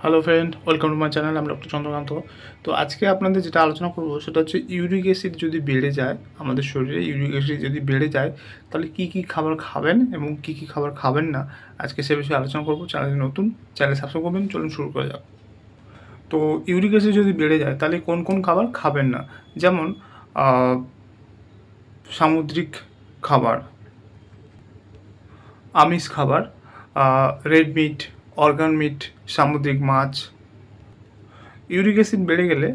Hello friend, welcome to my channel. আমি doctor Chandrakant. তো আজকে আপনাদের যেটা আলোচনা করবো সেটা হচ্ছে ইউরিক অ্যাসিড যদি বেড়ে যায় আমাদের শরীরে, ইউরিক অ্যাসিড যদি বেড়ে যায় তাহলে কী কী খাবার খাবেন এবং কী কী খাবার খাবেন না, আজকে সে বিষয়ে আলোচনা করবো। চ্যানেল নতুন, চ্যানেল সাবস্ক্রাইব করবেন। চলুন শুরু করা যাক। তো ইউরিক অ্যাসিড যদি বেড়ে যায় তাহলে কোন কোন খাবার খাবেন না, যেমন সামুদ্রিক খাবার, আমিষ খাবার, রেড মিট, অর্গান মিট, সামুদ্রিক মাছ। ইউরিক অ্যাসিড বেড়ে গেলে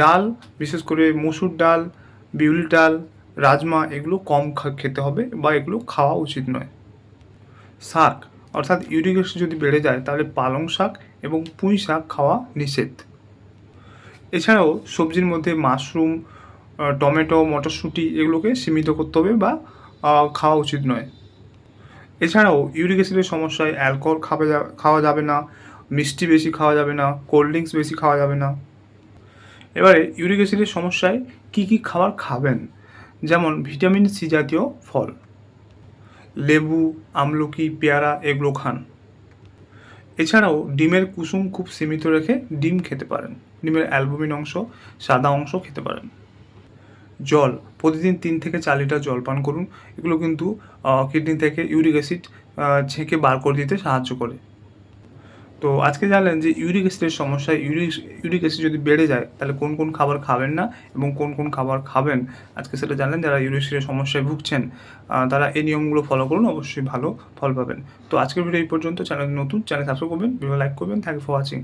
ডাল, বিশেষ করে মসুর ডাল, বিউলি ডাল, রাজমা এগুলো কম খেতে হবে বা এগুলো খাওয়া উচিত নয়। শাক, অর্থাৎ ইউরিক অ্যাসিড যদি বেড়ে যায় তাহলে পালং শাক এবং পুঁই শাক খাওয়া নিষেধ। এছাড়াও সবজির মধ্যে মাশরুম, টমেটো, মটরশুঁটি এগুলোকে সীমিত করতে হবে বা খাওয়া উচিত নয়। এছাড়াও ইউরিক অ্যাসিডের সমস্যায় অ্যালকোহল খাওয়া যাবে না, মিষ্টি বেশি খাওয়া যাবে না, কোল্ড ড্রিঙ্কস বেশি খাওয়া যাবে না। এবারে ইউরিক অ্যাসিডের সমস্যায় কী কী খাবার খাবেন, যেমন ভিটামিন সি জাতীয় ফল, লেবু, আমলকি, পেয়ারা এগুলো খান। এছাড়াও ডিমের কুসুম খুব সীমিত রেখে ডিম খেতে পারেন। ডিমের অ্যালবুমিন অংশ, সাদা অংশ খেতে পারেন। জল, প্রতিদিন 3 থেকে 4 লিটার জল পান করুন। এগুলো কিন্তু কিডনি থেকে ইউরিক অ্যাসিড ছেঁকে বার করে দিতে সাহায্য করে। তো আজকে জানলেন যে ইউরিক অ্যাসিডের সমস্যায় ইউরিক অ্যাসিড যদি বেড়ে যায় তাহলে কোন কোন খাবার খাবেন না এবং কোন কোন খাবার খাবেন, আজকে সেটা জানলেন। যারা ইউরিক অ্যাসিডের সমস্যায় ভুগছেন তারা এই নিয়মগুলো ফলো করুন, অবশ্যই ভালো ফল পাবেন। তো আজকের ভিডিও এই পর্যন্ত। চ্যানেল নতুন, চ্যানেল সাবস্ক্রাইব করবেন, ভিডিও লাইক করবেন। Thank you for watching.